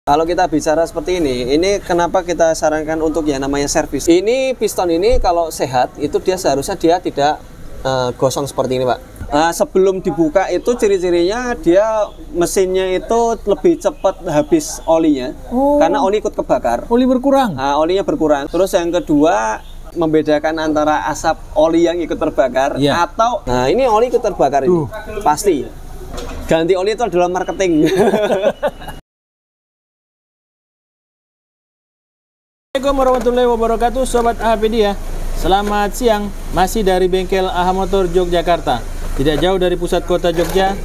Kalau kita bicara seperti ini kenapa kita sarankan untuk yang namanya servis. Ini piston ini kalau sehat itu dia seharusnya dia tidak gosong seperti ini, Pak. Sebelum dibuka itu ciri-cirinya dia mesinnya itu lebih cepat habis olinya, karena oli ikut kebakar. Oli berkurang. Olinya berkurang. Terus yang kedua membedakan antara asap oli yang ikut terbakar atau ini oli ikut terbakar ini pasti. Ganti oli itu adalah marketing. Assalamualaikum warahmatullahi wabarakatuh, Sobat AHpedia. Selamat siang, masih dari bengkel AH Motor Yogyakarta. Tidak jauh dari pusat kota Jogja.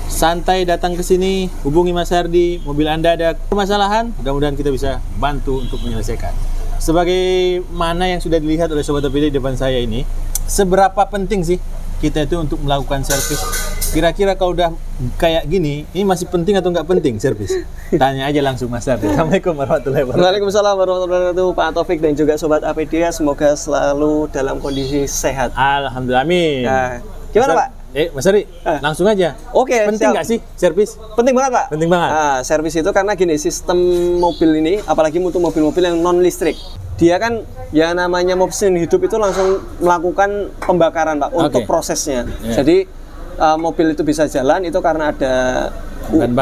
Santai datang ke sini, hubungi Mas Hardi. Mobil Anda ada permasalahan, mudah-mudahan kita bisa bantu untuk menyelesaikan. Sebagaimana yang sudah dilihat oleh Sobat AHpedia di depan saya ini, seberapa penting sih kita itu untuk melakukan servis? Kira-kira kalau udah kayak gini, ini masih penting atau nggak penting servis? Tanya aja langsung Mas Hardi. Assalamualaikum warahmatullahi wabarakatuh. Waalaikumsalam warahmatullahi wabarakatuh, Pak Taufik dan juga Sobat AHpedia. Semoga selalu dalam kondisi sehat. Alhamdulillah, amin. Nah, gimana Pak? Mas Hardi, langsung aja. Oke, penting nggak sih servis? Penting banget Pak. Penting banget. Servis itu karena gini, sistem mobil ini, apalagi untuk mobil-mobil yang non listrik, dia kan yang namanya mesin hidup itu langsung melakukan pembakaran Pak untuk prosesnya. Jadi mobil itu bisa jalan itu karena ada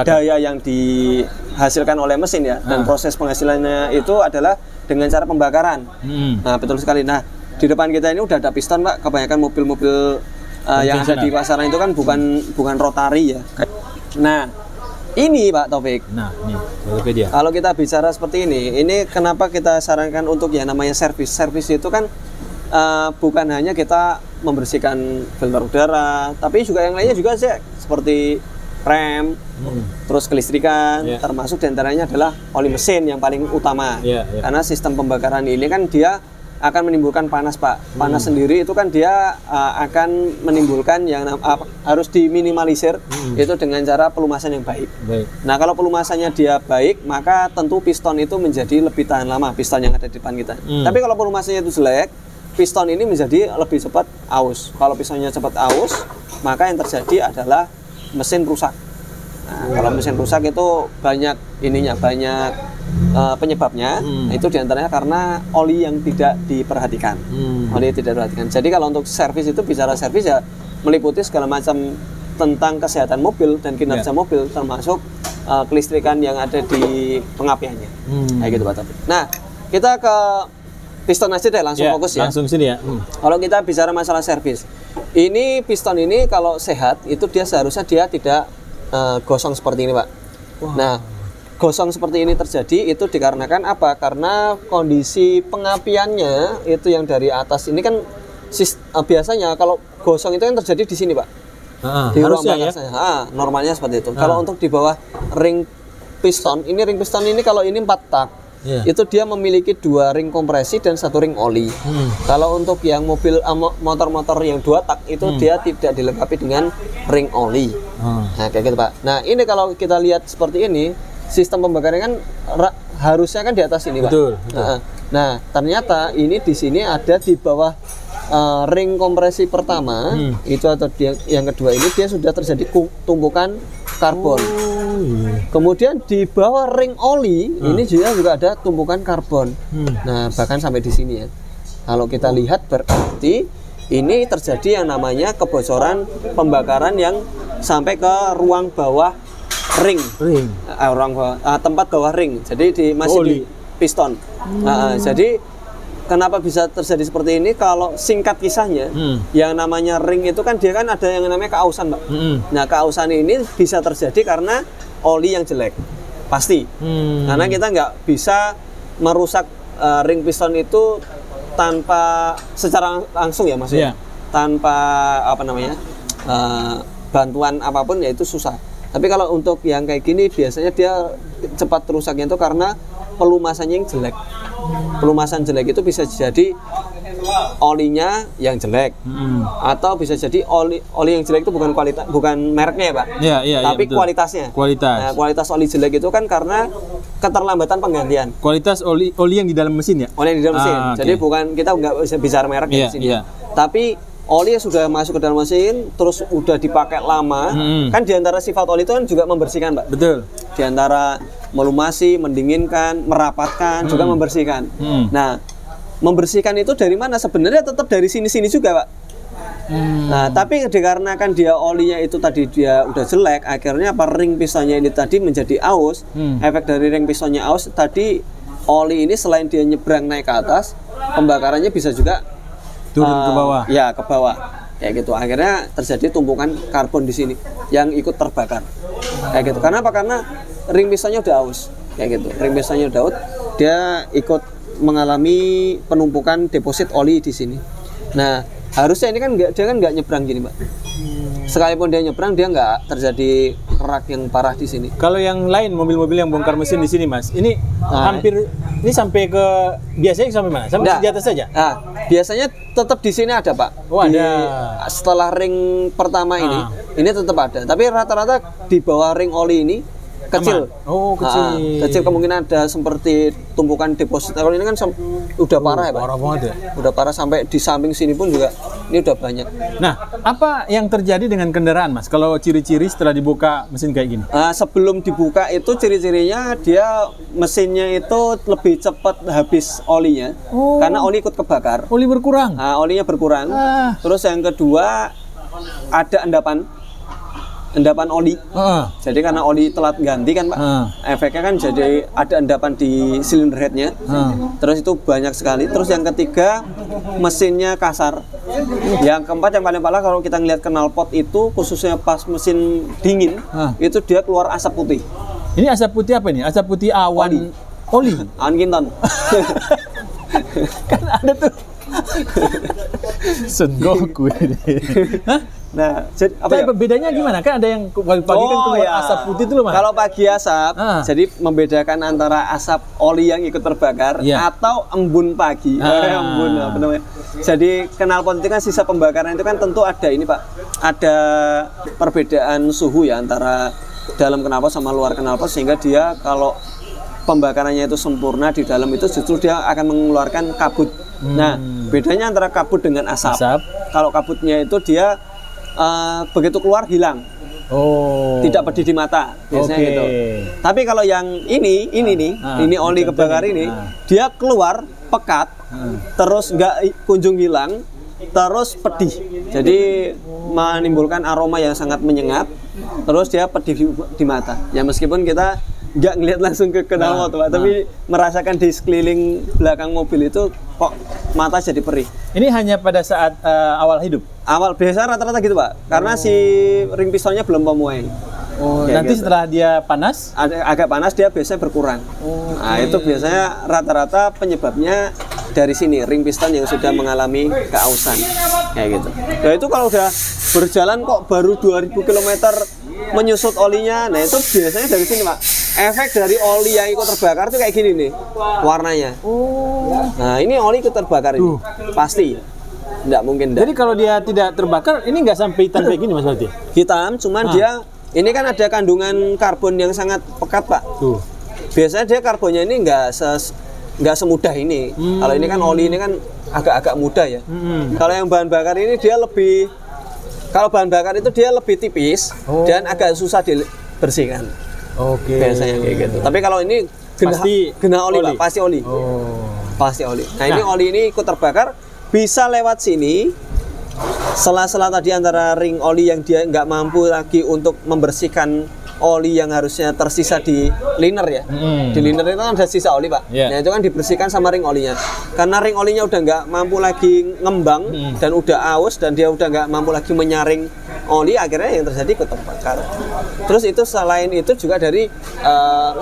daya yang dihasilkan oleh mesin ya, dan proses penghasilannya itu adalah dengan cara pembakaran. Nah, betul sekali. Nah, di depan kita ini udah ada piston Pak. Kebanyakan mobil-mobil yang ada di pasaran itu kan bukan rotari ya. Nah, ini Pak Taufik. Nah, ini kalau kita bicara seperti ini kenapa kita sarankan untuk yang namanya servis. Servis itu kan bukan hanya kita membersihkan filter udara, tapi juga yang lainnya juga sih, seperti rem, terus kelistrikan, termasuk diantaranya adalah oli mesin yang paling utama. Karena sistem pembakaran ini kan dia akan menimbulkan panas Pak. Panas sendiri itu kan dia akan menimbulkan yang harus diminimalisir itu dengan cara pelumasan yang baik. Nah, kalau pelumasannya dia baik, maka tentu piston itu menjadi lebih tahan lama, piston yang ada di depan kita. Tapi kalau pelumasannya itu jelek, piston ini menjadi lebih cepat aus. Kalau pistonnya cepat aus, maka yang terjadi adalah mesin rusak. Nah, kalau mesin rusak itu banyak penyebabnya. Itu diantaranya karena oli yang tidak diperhatikan. Oli yang tidak diperhatikan. Jadi kalau untuk servis itu, bicara servis ya meliputi segala macam tentang kesehatan mobil dan kinerja mobil, termasuk kelistrikan yang ada di pengapiannya. Kayak gitu Pak Taufik. Nah, kita ke piston aja deh, langsung fokus ya. Langsung sini ya. Kalau kita bicara masalah servis, ini piston ini kalau sehat itu dia seharusnya dia tidak gosong seperti ini Pak. Nah, gosong seperti ini terjadi itu dikarenakan apa? Karena kondisi pengapiannya itu yang dari atas ini kan biasanya kalau gosong itu yang terjadi di sini Pak. Di ruang bagasan. Normalnya seperti itu. Kalau untuk di bawah ring piston ini kalau ini 4 tak. Itu dia memiliki 2 ring kompresi dan 1 ring oli. Kalau untuk yang mobil motor-motor yang 2 tak itu dia tidak dilengkapi dengan ring oli. Nah, kayak gitu Pak. Nah, ini kalau kita lihat seperti ini, sistem pembakaran kan harusnya kan di atas ini Pak. Betul. Nah, ternyata ini di sini ada di bawah ring kompresi pertama itu, atau yang kedua ini dia sudah terjadi tumpukan karbon. Kemudian di bawah ring oli ini juga ada tumpukan karbon. Nah, bahkan sampai di sini ya. Kalau kita lihat berarti ini terjadi yang namanya kebocoran pembakaran yang sampai ke ruang bawah ring. Ruang bawah, tempat bawah ring. Jadi masih di piston. Jadi kenapa bisa terjadi seperti ini? Kalau singkat kisahnya, yang namanya ring itu kan dia kan ada yang namanya keausan, Pak. Nah, keausan ini bisa terjadi karena oli yang jelek, pasti. Karena kita nggak bisa merusak ring piston itu tanpa secara langsung ya, maksudnya. Tanpa bantuan apapun ya itu susah. Tapi kalau untuk yang kayak gini biasanya dia cepat rusaknya itu karena pelumasannya yang jelek. Pelumasan jelek itu bisa jadi olinya yang jelek, atau bisa jadi oli yang jelek itu bukan kualitas, bukan mereknya ya Pak, tapi kualitasnya. Nah, kualitas oli jelek itu kan karena keterlambatan penggantian. Kualitas oli yang di dalam mesin ya? Oli yang di dalam mesin. Jadi bukan, kita nggak bisa bicara mereknya di sini. Tapi oli yang sudah masuk ke dalam mesin, terus udah dipakai lama, kan diantara sifat oli itu kan juga membersihkan, Pak. Betul. Diantara melumasi, mendinginkan, merapatkan, juga membersihkan. Nah, membersihkan itu dari mana? Sebenarnya tetap dari sini-sini juga, Pak. Nah, tapi dikarenakan dia olinya itu tadi dia udah jelek, akhirnya ring pistonnya ini tadi menjadi aus. Efek dari ring pistonnya aus tadi, oli ini selain dia nyebrang naik ke atas, pembakarannya bisa juga turun ke bawah. Ya, ke bawah. Kayak gitu. Akhirnya terjadi tumpukan karbon di sini yang ikut terbakar. Kayak gitu. Karena apa? Karena ring pistonnya udah aus. Kayak gitu. Ring pistonnya udah aus, dia ikut mengalami penumpukan deposit oli di sini. Nah, harusnya ini kan dia kan nggak nyebrang gini, Pak. Sekalipun dia nyebrang, dia nggak terjadi kerak yang parah di sini. Kalau yang lain mobil-mobil yang bongkar mesin di sini, Mas, ini hampir ini sampai ke biasanya sampai mana? Sampai di atas saja? Nah, biasanya tetap di sini ada, Pak. Oh, ada. Setelah ring pertama ini tetap ada. Tapi rata-rata di bawah ring oli ini kecil. Oh, kecil. Kecil, kemungkinan ada seperti tumpukan deposit. Kalau ini kan udah parah ya, Pak. Parah banget ya. Udah parah sampai di samping sini pun juga ini udah banyak. Nah, apa yang terjadi dengan kendaraan, Mas? Kalau ciri-ciri setelah dibuka mesin kayak gini? Sebelum dibuka itu ciri-cirinya dia mesinnya itu lebih cepat habis olinya. Karena oli ikut kebakar. Oli berkurang. Olinya berkurang. Terus yang kedua ada endapan oli. Jadi karena oli telat ganti kan, Pak. Efeknya kan jadi ada endapan di silinder headnya. Terus itu banyak sekali. Terus yang ketiga mesinnya kasar. Yang keempat yang paling parah kalau kita ngelihat knalpot itu khususnya pas mesin dingin itu dia keluar asap putih. Ini asap putih apa ini? Asap putih awan oli. Awan kinton. Kan ada tuh. Son Goku ini. Nah, jadi apa ya? Bedanya gimana? Kan ada yang pagi-pagi kan keluar asap putih itu loh, Mas. Kalau pagi asap, jadi membedakan antara asap oli yang ikut terbakar atau embun pagi. Embun apa namanya? Jadi knalpot itu kan sisa pembakaran itu kan tentu ada ini, Pak. Ada perbedaan suhu ya antara dalam knalpot sama luar knalpot sehingga dia kalau pembakarannya itu sempurna di dalam itu justru dia akan mengeluarkan kabut. Nah, bedanya antara kabut dengan asap. Kalau kabutnya itu dia begitu keluar hilang, tidak pedih di mata biasanya gitu. Tapi kalau yang ini nih, oli kebakar ini, dia keluar pekat, terus nggak kunjung hilang, terus pedih. Jadi menimbulkan aroma yang sangat menyengat, terus dia pedih di mata. Ya meskipun kita nggak ngelihat langsung ke knalpot, Pak, tapi merasakan di sekeliling belakang mobil itu kok mata jadi perih. Ini hanya pada saat awal hidup? Awal, biasa rata-rata gitu, Pak, karena si ring pistonnya belum pemuai. Nanti gitu. Setelah dia panas? Agak panas dia biasanya berkurang. Nah, itu biasanya rata-rata penyebabnya dari sini, ring piston yang sudah mengalami keausan. Kayak gitu. Nah itu kalau udah berjalan kok baru 2000 km menyusut olinya, nah itu biasanya dari sini, Pak. Efek dari oli yang ikut terbakar tuh kayak gini nih warnanya. Nah ini oli ikut terbakar ini, pasti. Nggak mungkin. Jadi kalau dia tidak terbakar, ini nggak sampai hitam kayak gini, Mas berarti? Hitam, cuman dia ini kan ada kandungan karbon yang sangat pekat, Pak. Biasanya dia karbonnya ini nggak semudah ini. Kalau ini kan oli ini kan agak-agak mudah ya. Kalau yang bahan bakar ini dia lebih, kalau bahan bakar itu dia lebih tipis dan agak susah dibersihkan. Biasanya kayak gitu. Tapi kalau ini kena oli, Pak, pasti oli. Pasti oli. Nah, ini oli ini ikut terbakar, bisa lewat sini. Sela-sela tadi antara ring oli yang dia nggak mampu lagi untuk membersihkan oli yang harusnya tersisa di liner ya. Di liner itu kan ada sisa oli, Pak. Nah itu kan dibersihkan sama ring olinya. Karena ring olinya udah nggak mampu lagi ngembang dan udah aus dan dia udah nggak mampu lagi menyaring oli, akhirnya yang terjadi ikut terbakar. Terus itu selain itu juga dari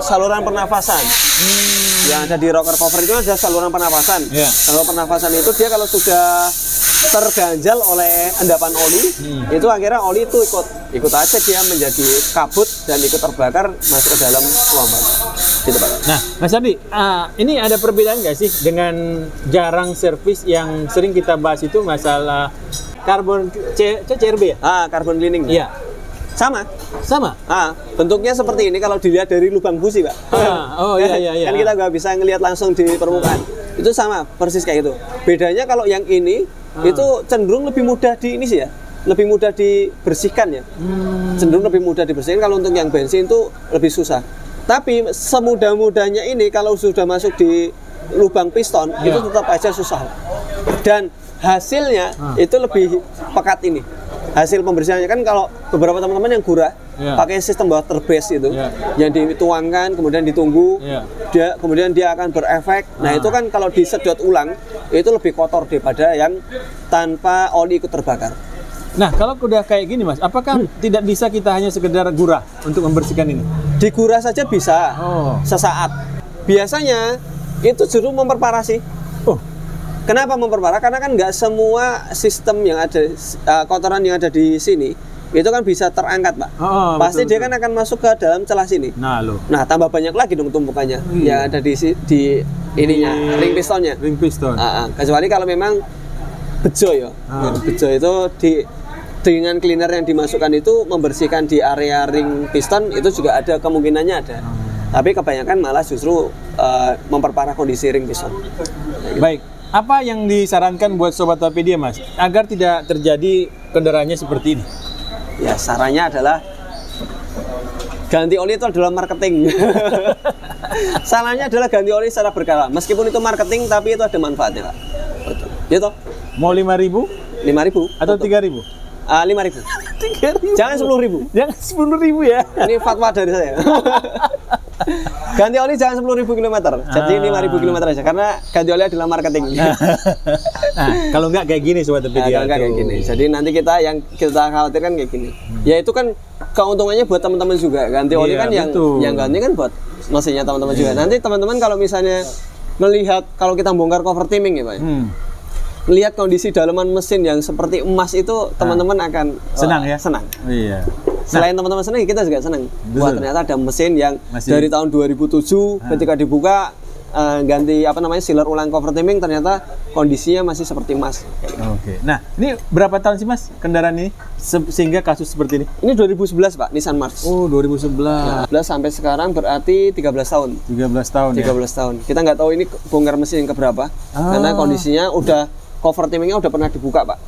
saluran pernafasan. Yang ada di rocker cover itu ada saluran pernafasan. Saluran pernafasan itu dia kalau sudah terganjal oleh endapan oli, itu akhirnya oli itu ikut aja dia menjadi kabut dan ikut terbakar masuk ke dalam lubang. Gitu, Pak. Nah, Mas Ardi, ini ada perbedaan nggak sih dengan jarang servis yang sering kita bahas itu masalah karbon CRB ya? Carbon cleaning. Iya. Sama. Bentuknya seperti ini kalau dilihat dari lubang busi, Pak. Iya. Kan kita nggak bisa ngelihat langsung di permukaan. Itu sama, persis kayak itu. Bedanya kalau yang ini itu cenderung lebih mudah di ini sih ya, lebih mudah dibersihkan ya. Cenderung lebih mudah dibersihkan. Kalau untuk yang bensin itu lebih susah. Tapi semudah-mudahnya ini kalau sudah masuk di lubang piston itu tetap aja susah. Dan hasilnya itu lebih pekat ini. Hasil pembersihannya kan kalau beberapa teman-teman yang gurah pakai sistem water base itu yang dituangkan kemudian ditunggu kemudian dia akan berefek. Nah itu kan kalau disedot ulang itu lebih kotor daripada yang tanpa oli ikut terbakar. Nah, kalau udah kayak gini, Mas, apakah tidak bisa kita hanya sekedar gurah untuk membersihkan ini? Digurah saja bisa, sesaat. Biasanya itu justru memperparah sih. Kenapa memperparah? Karena kan nggak semua sistem yang ada, kotoran yang ada di sini, itu kan bisa terangkat, Pak. Pasti betul, dia kan akan masuk ke dalam celah sini. Nah, tambah banyak lagi dong tumpukannya yang ada di ininya, ring pistonnya. Ring piston. Kecuali kalau memang bejo ya. Bejo itu dengan cleaner yang dimasukkan itu membersihkan di area ring piston itu juga ada kemungkinannya ada. Tapi kebanyakan malah justru memperparah kondisi ring piston. Baik, apa yang disarankan buat Sobat Topedia, Mas, agar tidak terjadi kendaraannya seperti ini? Ya, sarannya adalah ganti oli itu adalah marketing. Salahnya adalah ganti oli secara berkala. Meskipun itu marketing, tapi itu ada manfaatnya, Pak. Betul. Gitu. Mau 5.000? 5.000 atau 3.000? 5.000. 3.000. Jangan 10.000. Jangan 10.000 ya. Ini fatwa dari saya. Ganti oli jangan 10.000 km. Jadi 5.000 km aja karena ganti oli adalah marketing. Nah, kalau nggak kayak gini Sobat Topedia. Kalau nggak kayak gini. Jadi nanti yang kita khawatirkan kayak gini. Ya itu kan keuntungannya buat teman-teman juga. Ganti oli kan yang ganti kan buat mesinnya teman-teman juga. Nanti teman-teman kalau misalnya melihat kalau kita bongkar cover timing ya, Pak. Melihat kondisi dalaman mesin yang seperti emas itu teman-teman akan senang ya? Senang. Iya. Selain teman-teman senang, kita juga senang. Wah, ternyata ada mesin yang dari tahun 2007 ketika dibuka ganti sealer ulang cover timing ternyata kondisinya masih seperti emas. Oke. Nah, ini berapa tahun sih, Mas, kendaraan ini sehingga kasus seperti ini? Ini 2011, Pak, Nissan March. Oh, 2011. 2011 sampai sekarang berarti 13 tahun. 13 tahun. 13 tahun. Kita nggak tahu ini bongkar mesin yang keberapa karena kondisinya udah cover timingnya udah pernah dibuka, Pak.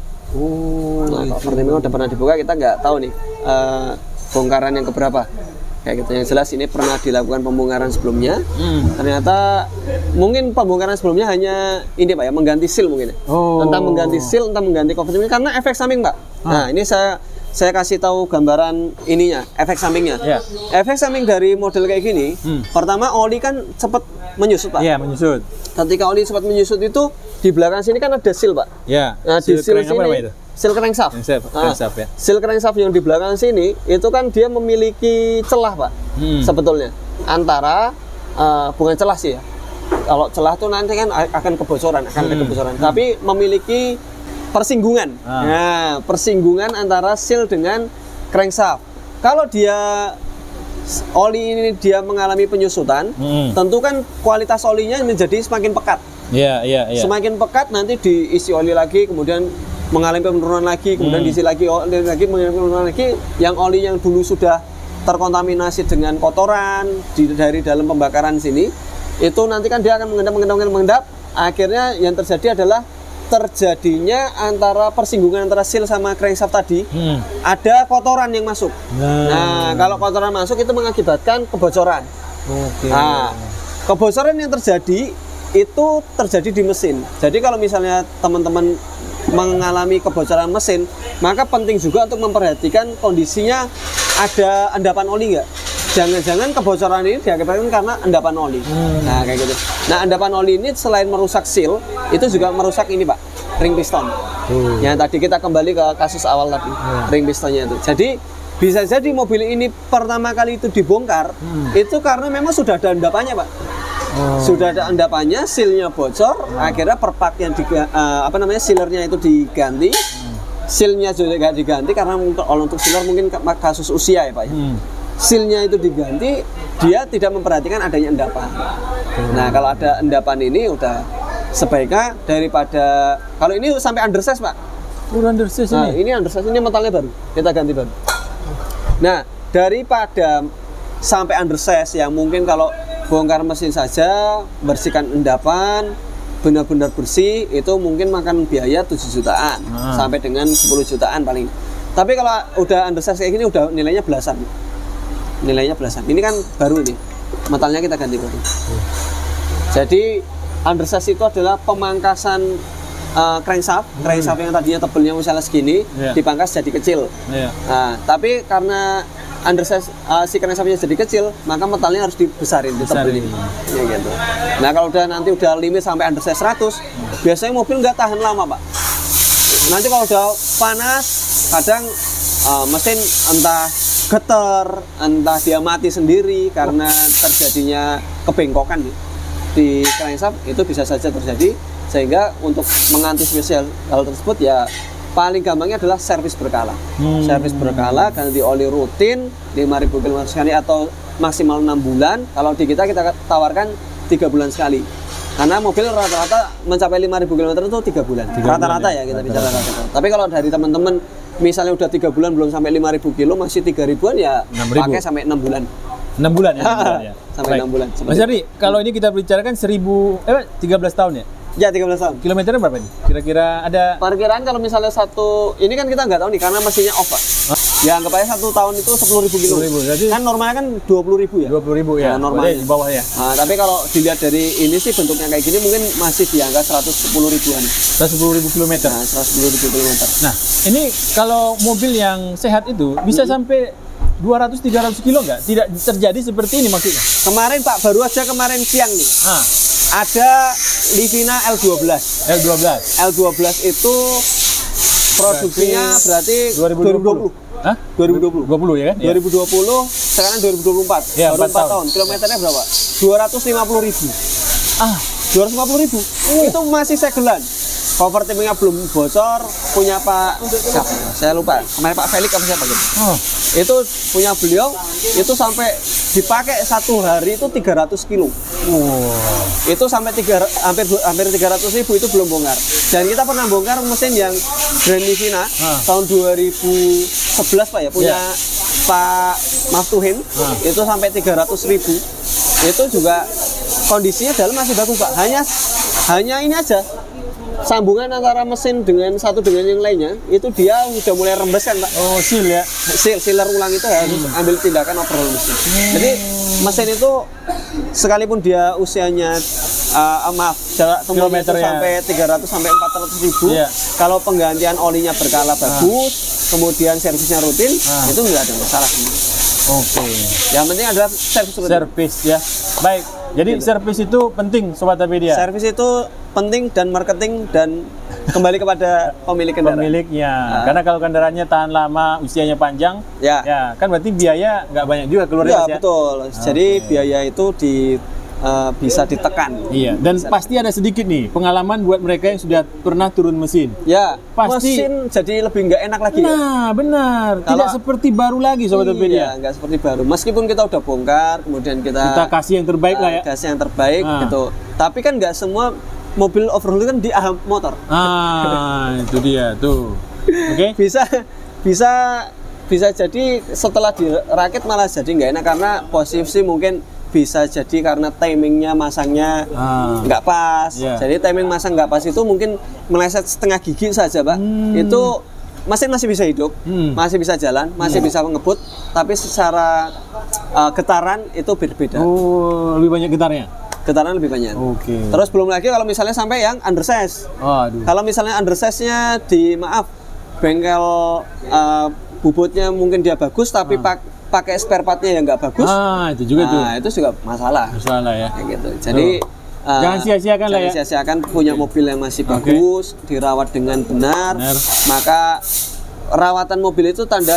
Cover timingnya udah pernah dibuka, kita nggak tahu nih bongkaran yang keberapa. Kayak gitu. Yang jelas ini pernah dilakukan pembongkaran sebelumnya. Ternyata mungkin pembongkaran sebelumnya hanya ini, Pak ya, mengganti seal mungkin ya. Entah mengganti seal, entah mengganti cover timing karena efek samping, Pak. Nah, ini saya kasih tahu gambaran ininya, efek sampingnya. Efek samping dari model kayak gini, pertama oli kan cepat menyusut, Pak. Iya, menyusut. Ketika oli cepat menyusut itu di belakang sini kan ada seal, Pak. Iya. Nah, di seal sini seal crankshaft. Crankshaft ya. Seal crankshaft yang di belakang sini itu kan dia memiliki celah, Pak. Sebetulnya antara bukan celah sih ya. Kalau celah tuh nanti kan akan kebocoran, ada kebocoran. Tapi memiliki persinggungan. Nah, persinggungan antara seal dengan crankshaft. Kalau oli ini dia mengalami penyusutan, tentu kan kualitas olinya menjadi semakin pekat. Iya. Semakin pekat nanti diisi oli lagi, kemudian mengalami penurunan lagi, kemudian diisi lagi oli lagi, mengalami penurunan lagi. Yang oli yang dulu sudah terkontaminasi dengan kotoran dari dalam pembakaran sini, itu nanti kan dia akan mengendap. Akhirnya yang terjadi adalah terjadinya antara persinggungan antara seal sama crankshaft tadi, ada kotoran yang masuk. Nah, kalau kotoran masuk itu mengakibatkan kebocoran. Nah, kebocoran yang terjadi itu terjadi di mesin. Jadi kalau misalnya teman-teman mengalami kebocoran mesin, maka penting juga untuk memperhatikan kondisinya ada endapan oli nggak. Jangan-jangan kebocoran ini diakibatkan karena endapan oli. Nah, kayak gitu. Nah, endapan oli ini selain merusak seal, itu juga merusak ini, Pak, ring piston. Yang tadi kita kembali ke kasus awal tadi, ring pistonnya itu. Jadi bisa jadi mobil ini pertama kali itu dibongkar, itu karena memang sudah ada endapannya, Pak. Sudah ada endapannya, sealnya bocor, akhirnya perpak yang sealernya itu diganti, sealnya juga diganti karena untuk sealer mungkin kasus usia ya, Pak ya. Sealnya itu diganti, dia tidak memperhatikan adanya endapan. Nah, kalau ada endapan ini udah sebaiknya daripada kalau ini sampai undersize, Pak. Undersize nah, ini undersize, ini metalnya baru, kita ganti baru. Nah, daripada sampai undersize yang mungkin kalau bongkar mesin saja, bersihkan endapan, benar-benar bersih itu mungkin makan biaya 7 jutaan sampai dengan 10 jutaan paling. Tapi kalau udah undersize kayak gini udah nilainya belasan. Nilainya belasan. Ini kan baru nih. Metalnya kita ganti baru. Jadi undersize itu adalah pemangkasan crankshaft yang tadinya tebelnya misalnya segini dipangkas jadi kecil. Nah, tapi karena undersize si crankshaftnya jadi kecil, maka metalnya harus dibesarin, ditebelin. Ya gitu. Nah, kalau nanti udah limit sampai undersize 100, biasanya mobil nggak tahan lama, Pak. Nanti kalau udah panas, kadang mesin entah getar, entah dia mati sendiri karena terjadinya kebengkokan di crankshaft, itu bisa saja terjadi. Sehingga untuk mengantisipasi hal tersebut ya paling gampangnya adalah servis berkala. Servis berkala, ganti oli rutin 5.000 km sekali atau maksimal 6 bulan. Kalau di kita tawarkan 3 bulan sekali. Karena mobil rata-rata mencapai 5.000 km itu 3 bulan. Rata-rata ya kita bicara rata-rata. Tapi kalau dari teman-teman misalnya udah 3 bulan belum sampai 5.000 kilo masih 3.000-an ya pakai sampai 6 bulan. 6 bulan ya. Sampai 6 bulan. Mas Ardi, kalau ini kita bicarakan 13 tahun ya? Ya 13 tahun. Kilometernya berapa nih? Kira-kira ada perkiraan kalau misalnya ini kan kita nggak tahu nih karena mesinnya off, Pak. Ya anggap aja 1 tahun itu 10.000 kilo. 10.000. Jadi kan normalnya kan 20.000 ya. 20.000 ya. Nah, normalnya di bawah ya. Nah, tapi kalau dilihat dari ini sih bentuknya kayak gini mungkin masih di angka 110 ribuan. 110.000 km. Nah, 110.000 km. Nah, ini kalau mobil yang sehat itu bisa sampai 200-300 kilo nggak? Tidak terjadi seperti ini maksudnya? Kemarin Pak, baru aja kemarin siang nih. Ada Livina L12. L12 itu produksinya berarti 2020. Hah? 2020. 20 ya kan? 2020, sekarang 2024. Ya, baru 4 tahun. Kilometernya berapa? 250.000. 250.000. Itu masih segelan. Cover tippingnya belum bocor, punya Pak siapa? Saya lupa. Kemarin Pak Felix apa siapa gitu. Itu punya beliau, itu sampai dipakai 1 hari itu 300 kilo. Itu sampai hampir 300.000 itu belum bongkar. Dan kita pernah bongkar mesin yang Grand Livina tahun 2011 Pak ya, punya Pak Maftuhin, itu sampai 300.000. Itu juga kondisinya dalam masih bagus Pak. Hanya ini aja. Sambungan antara mesin dengan satu dengan yang lainnya itu dia udah mulai rembes kan Pak. Seal ya. Sealer ulang itu harus ambil tindakan overhaul mesin. Jadi mesin itu sekalipun dia usianya jarak tempuhnya sampai 300 sampai 400.000, kalau penggantian olinya berkala bagus, kemudian servisnya rutin, itu nggak ada masalah. Yang penting adalah servis ya. Baik. Jadi servis itu penting Sobat Apedia. Servis itu penting dan marketing dan kembali kepada pemilik kendaraan. Pemiliknya. Karena kalau kendaraannya tahan lama, usianya panjang, ya kan berarti biaya nggak banyak juga keluar ya. Betul. Jadi biaya itu bisa ditekan. Iya. Dan pasti ada sedikit nih pengalaman buat mereka yang sudah pernah turun mesin. Ya. Pasti mesin jadi lebih nggak enak lagi. Nah, benar. Tidak seperti baru lagi Sobat Apedia. Iya, nggak seperti baru. Meskipun kita udah bongkar, kemudian kita kasih yang terbaik lah ya. Kasih yang terbaik gitu. Tapi kan nggak semua mobil off-road kan di AHA Motor. Itu dia tuh. Oke. Bisa jadi setelah dirakit malah jadi nggak enak karena posisi mungkin bisa jadi karena timingnya masangnya nggak pas. Jadi timing masang nggak pas itu mungkin meleset setengah gigi saja Pak. Itu mesin masih bisa hidup, masih bisa jalan, masih bisa ngebut, tapi secara getaran itu beda-beda. Lebih banyak getarnya? Getaran lebih banyak. Terus belum lagi kalau misalnya sampai yang undersize. Kalau misalnya undersize-nya bengkel bobotnya mungkin dia bagus tapi pakai spare partnya yang nggak bagus. Itu juga tuh. Itu juga masalah. Ya. Kayak gitu. Jadi jangan sia-siakan lah ya. Jangan sia-siakan punya mobil yang masih bagus, dirawat dengan benar. Maka rawatan mobil itu tanda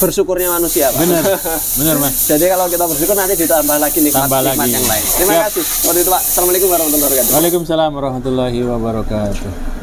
bersyukurnya manusia, Pak. Benar Mas. Jadi kalau kita bersyukur nanti ditambah lagi nikmat yang lain. Terima kasih. Waktu itu Pak. Assalamualaikum warahmatullahi wabarakatuh. Waalaikumsalam warahmatullahi wabarakatuh.